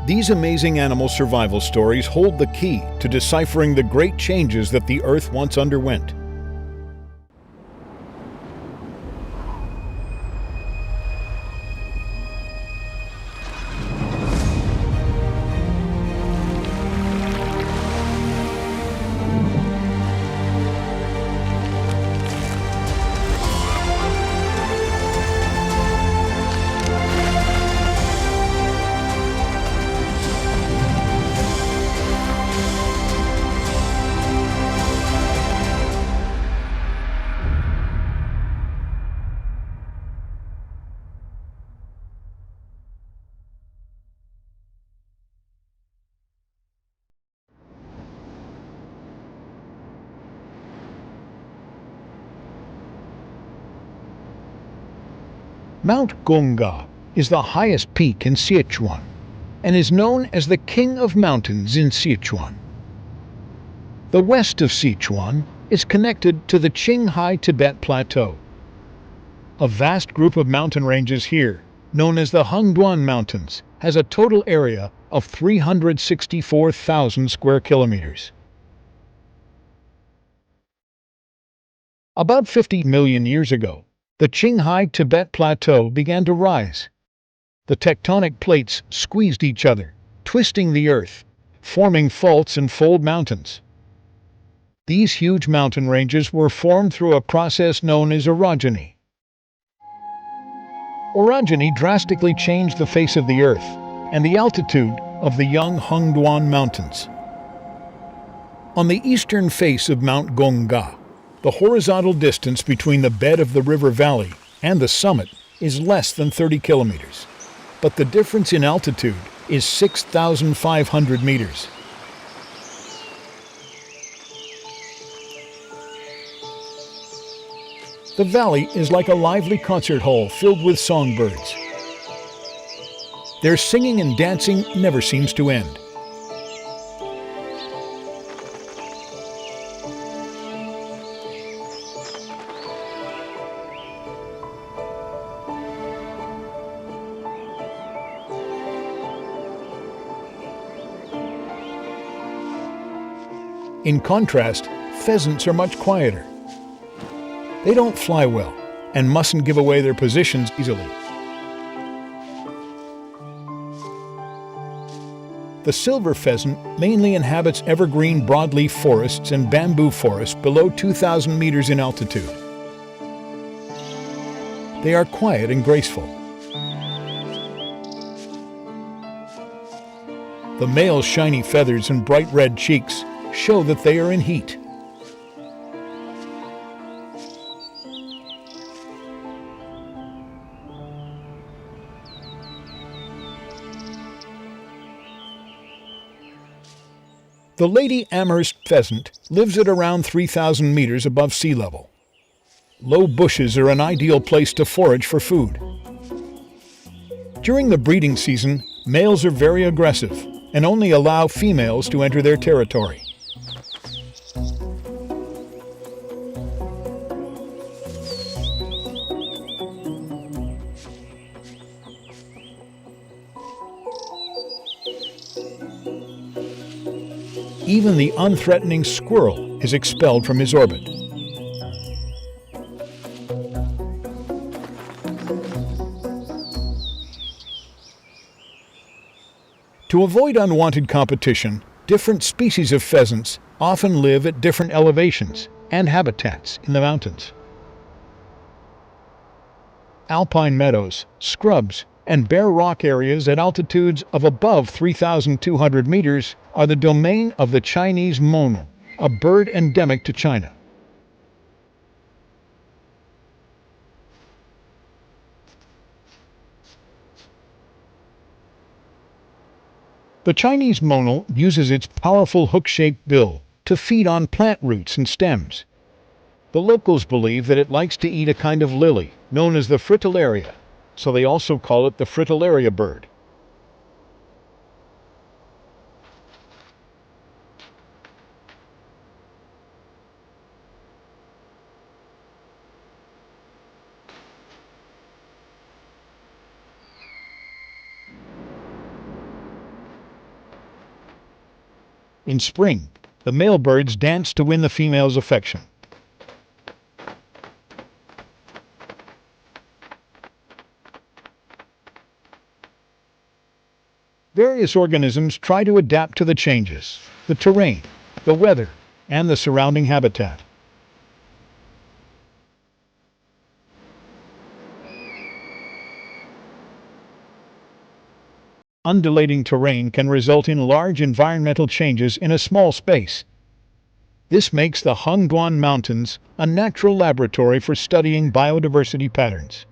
These amazing animal survival stories hold the key to deciphering the great changes that the Earth once underwent. Mount Gongga is the highest peak in Sichuan and is known as the King of Mountains in Sichuan. The west of Sichuan is connected to the Qinghai-Tibet Plateau. A vast group of mountain ranges here, known as the Hengduan Mountains, has a total area of 364,000 square kilometers. About 50 million years ago, the Qinghai-Tibet Plateau began to rise. The tectonic plates squeezed each other, twisting the earth, forming faults and fold mountains. These huge mountain ranges were formed through a process known as orogeny. Orogeny drastically changed the face of the earth and the altitude of the young Hengduan Mountains. On the eastern face of Mount Gongga, the horizontal distance between the bed of the river valley and the summit is less than 30 kilometers, but the difference in altitude is 6,500 meters. The valley is like a lively concert hall filled with songbirds. Their singing and dancing never seems to end. In contrast, pheasants are much quieter. They don't fly well and mustn't give away their positions easily. The silver pheasant mainly inhabits evergreen broadleaf forests and bamboo forests below 2,000 meters in altitude. They are quiet and graceful. The male's shiny feathers and bright red cheeks show that they are in heat. The Lady Amherst pheasant lives at around 3,000 meters above sea level. Low bushes are an ideal place to forage for food. During the breeding season, males are very aggressive and only allow females to enter their territory. Even the unthreatening squirrel is expelled from his orbit. To avoid unwanted competition, different species of pheasants often live at different elevations and habitats in the mountains. Alpine meadows, scrubs, and bare rock areas at altitudes of above 3,200 meters are the domain of the Chinese monal, a bird endemic to China. The Chinese monal uses its powerful hook-shaped bill to feed on plant roots and stems. The locals believe that it likes to eat a kind of lily known as the fritillaria, so they also call it the fritillaria bird. In spring, the male birds dance to win the female's affection. Various organisms try to adapt to the changes, the terrain, the weather, and the surrounding habitat. Undulating terrain can result in large environmental changes in a small space. This makes the Hengduan Mountains a natural laboratory for studying biodiversity patterns.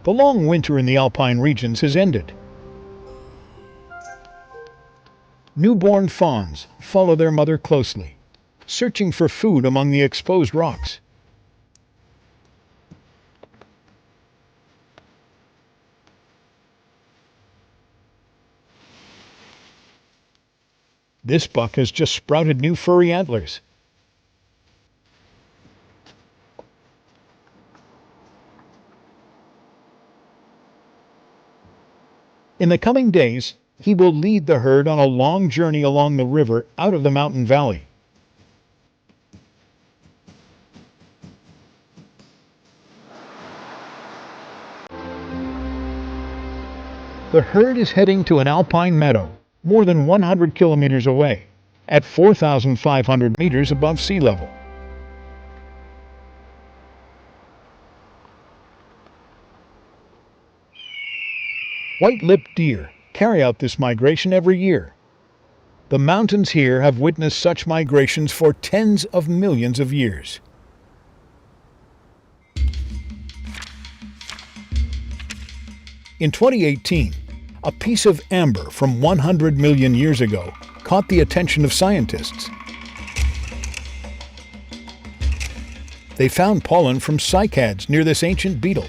The long winter in the Alpine regions has ended. Newborn fawns follow their mother closely, searching for food among the exposed rocks. This buck has just sprouted new furry antlers. In the coming days, he will lead the herd on a long journey along the river out of the mountain valley. The herd is heading to an alpine meadow, more than 100 kilometers away, at 4,500 meters above sea level. White-lipped deer carry out this migration every year. The mountains here have witnessed such migrations for tens of millions of years. In 2018, a piece of amber from 100 million years ago caught the attention of scientists. They found pollen from cycads near this ancient beetle.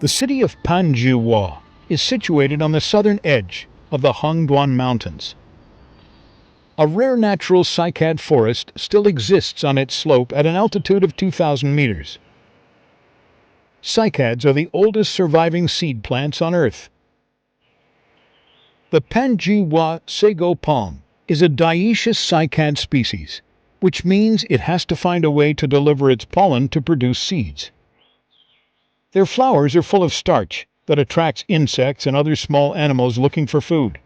The city of Panjihua is situated on the southern edge of the Hengduan Mountains. A rare natural cycad forest still exists on its slope at an altitude of 2,000 meters. Cycads are the oldest surviving seed plants on Earth. The Panjihua sago palm is a dioecious cycad species, which means it has to find a way to deliver its pollen to produce seeds. Their flowers are full of starch that attracts insects and other small animals looking for food.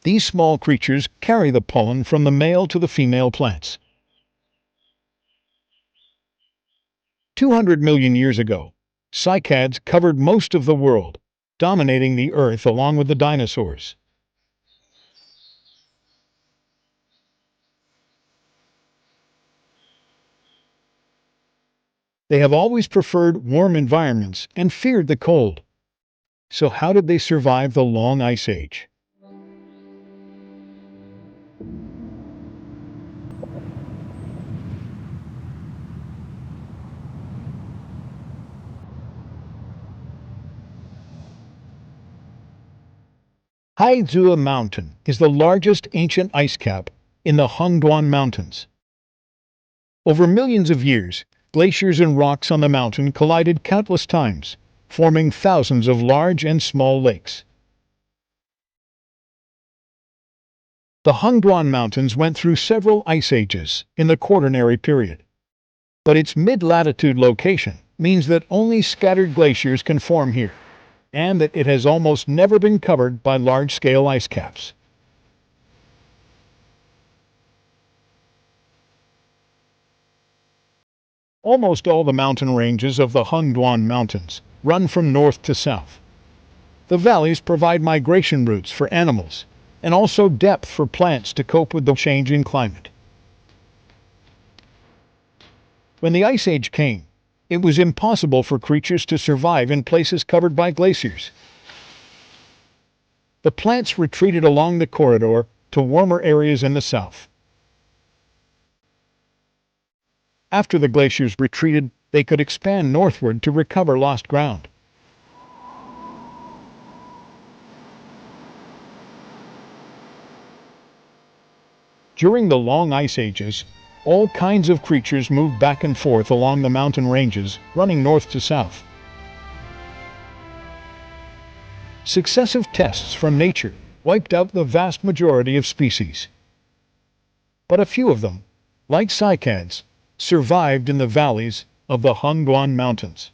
These small creatures carry the pollen from the male to the female plants. 200 million years ago, cycads covered most of the world, dominating the Earth along with the dinosaurs. They have always preferred warm environments and feared the cold. So how did they survive the long ice age? Hengduan Mountain is the largest ancient ice cap in the Hengduan Mountains. Over millions of years, glaciers and rocks on the mountain collided countless times, forming thousands of large and small lakes. The Hengduan Mountains went through several ice ages in the Quaternary period. But its mid-latitude location means that only scattered glaciers can form here, and that it has almost never been covered by large-scale ice caps. Almost all the mountain ranges of the Hengduan Mountains run from north to south. The valleys provide migration routes for animals, and also depth for plants to cope with the change in climate. When the Ice Age came, it was impossible for creatures to survive in places covered by glaciers. The plants retreated along the corridor to warmer areas in the south. After the glaciers retreated, they could expand northward to recover lost ground. During the long ice ages, all kinds of creatures moved back and forth along the mountain ranges, running north to south. Successive tests from nature wiped out the vast majority of species. But a few of them, like cycads, survived in the valleys of the Hengduan Mountains.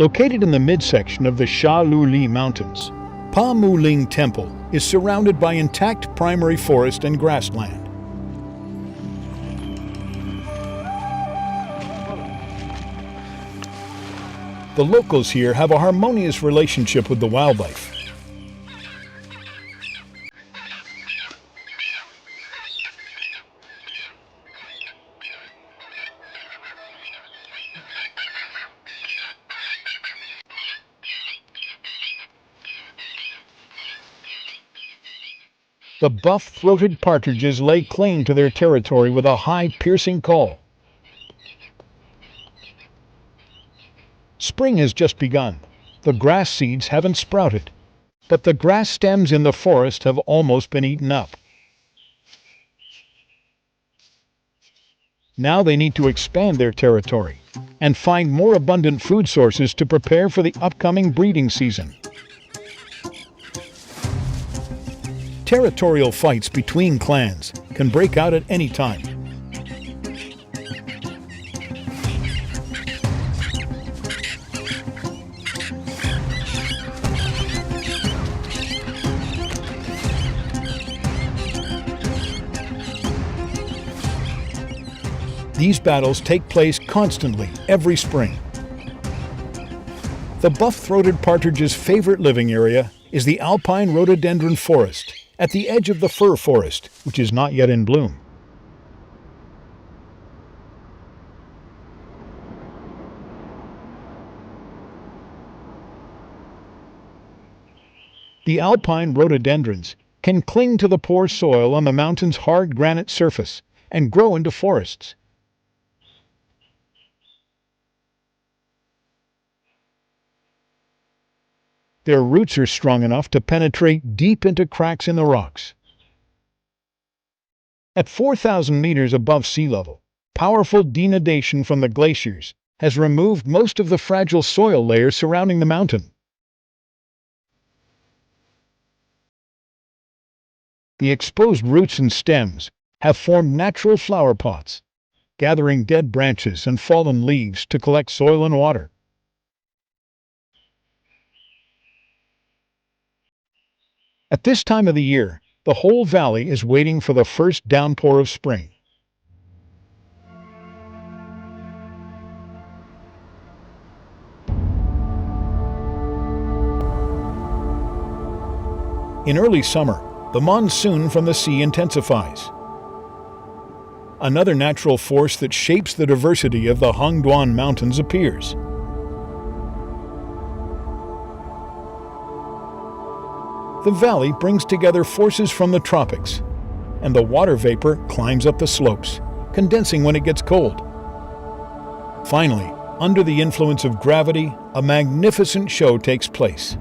Located in the midsection of the Sha-Lu-Li Mountains, Pa Mu Ling Temple is surrounded by intact primary forest and grassland. The locals here have a harmonious relationship with the wildlife. The buff-throated partridges lay claim to their territory with a high, piercing call. Spring has just begun. The grass seeds haven't sprouted, but the grass stems in the forest have almost been eaten up. Now they need to expand their territory and find more abundant food sources to prepare for the upcoming breeding season. Territorial fights between clans can break out at any time. These battles take place constantly every spring. The buff-throated partridge's favorite living area is the Alpine rhododendron forest at the edge of the fir forest, which is not yet in bloom. The alpine rhododendrons can cling to the poor soil on the mountain's hard granite surface and grow into forests. Their roots are strong enough to penetrate deep into cracks in the rocks. At 4,000 meters above sea level, powerful denudation from the glaciers has removed most of the fragile soil layers surrounding the mountain. The exposed roots and stems have formed natural flower pots, gathering dead branches and fallen leaves to collect soil and water. At this time of the year, the whole valley is waiting for the first downpour of spring. In early summer, the monsoon from the sea intensifies. Another natural force that shapes the diversity of the Hengduan Mountains appears. The valley brings together forces from the tropics, and the water vapor climbs up the slopes, condensing when it gets cold. Finally, under the influence of gravity, a magnificent show takes place.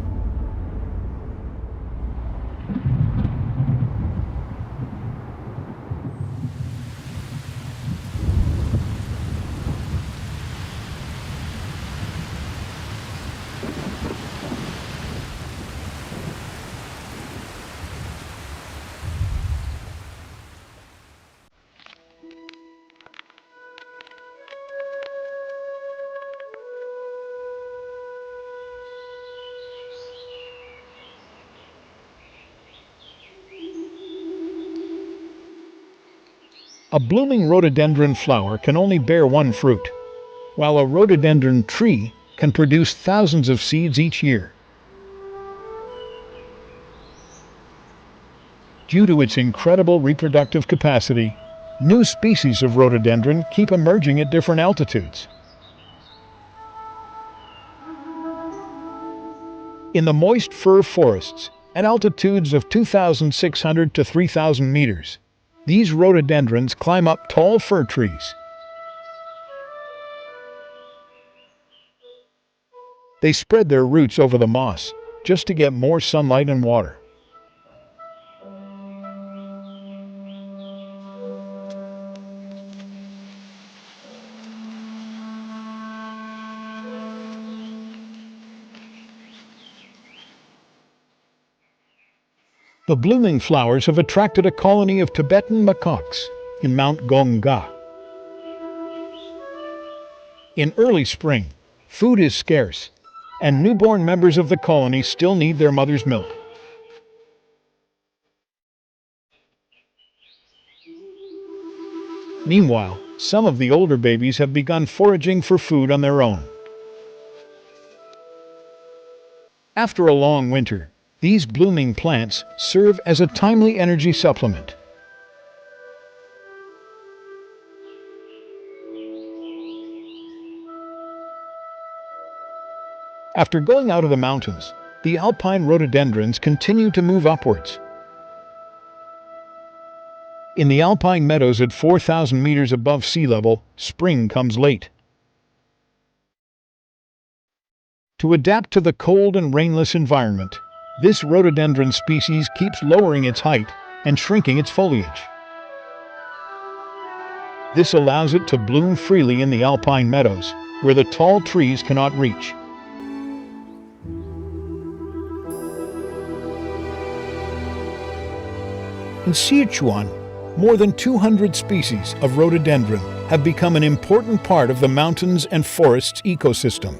A blooming rhododendron flower can only bear one fruit, while a rhododendron tree can produce thousands of seeds each year. Due to its incredible reproductive capacity, new species of rhododendron keep emerging at different altitudes. In the moist fir forests, at altitudes of 2,600 to 3,000 meters, these rhododendrons climb up tall fir trees. They spread their roots over the moss just to get more sunlight and water. The blooming flowers have attracted a colony of Tibetan macaques in Mount Gongga. In early spring, food is scarce, and newborn members of the colony still need their mother's milk. Meanwhile, some of the older babies have begun foraging for food on their own. After a long winter, these blooming plants serve as a timely energy supplement. After going out of the mountains, the Alpine rhododendrons continue to move upwards. In the Alpine meadows at 4,000 meters above sea level, spring comes late. To adapt to the cold and rainless environment, this rhododendron species keeps lowering its height and shrinking its foliage. This allows it to bloom freely in the alpine meadows, where the tall trees cannot reach. In Sichuan, more than 200 species of rhododendron have become an important part of the mountains and forests ecosystem.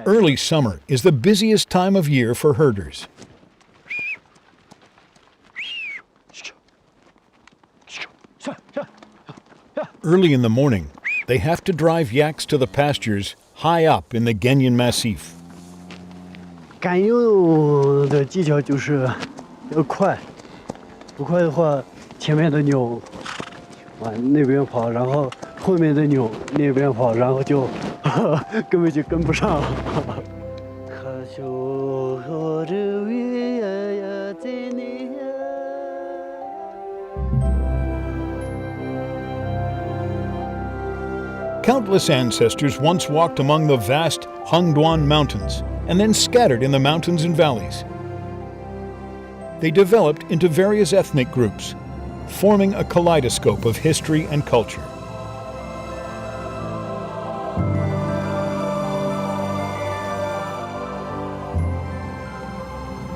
Early summer is the busiest time of year for herders. Early in the morning, they have to drive yaks to the pastures high up in the Gentian Massif. 赶牛的技巧就是要快，不快的话，前面的牛往那边跑，然后后面的牛那边跑，然后就根本就跟不上。Countless ancestors once walked among the vast Hengduan Mountains and then scattered in the mountains and valleys. They developed into various ethnic groups, forming a kaleidoscope of history and culture.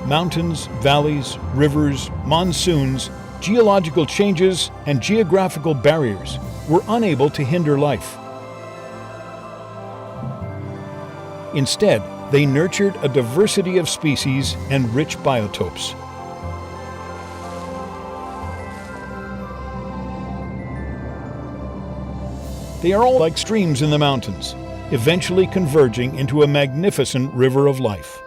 Mountains, valleys, rivers, monsoons, geological changes, and geographical barriers were unable to hinder life. Instead, they nurtured a diversity of species and rich biotopes. They are all like streams in the mountains, eventually converging into a magnificent river of life.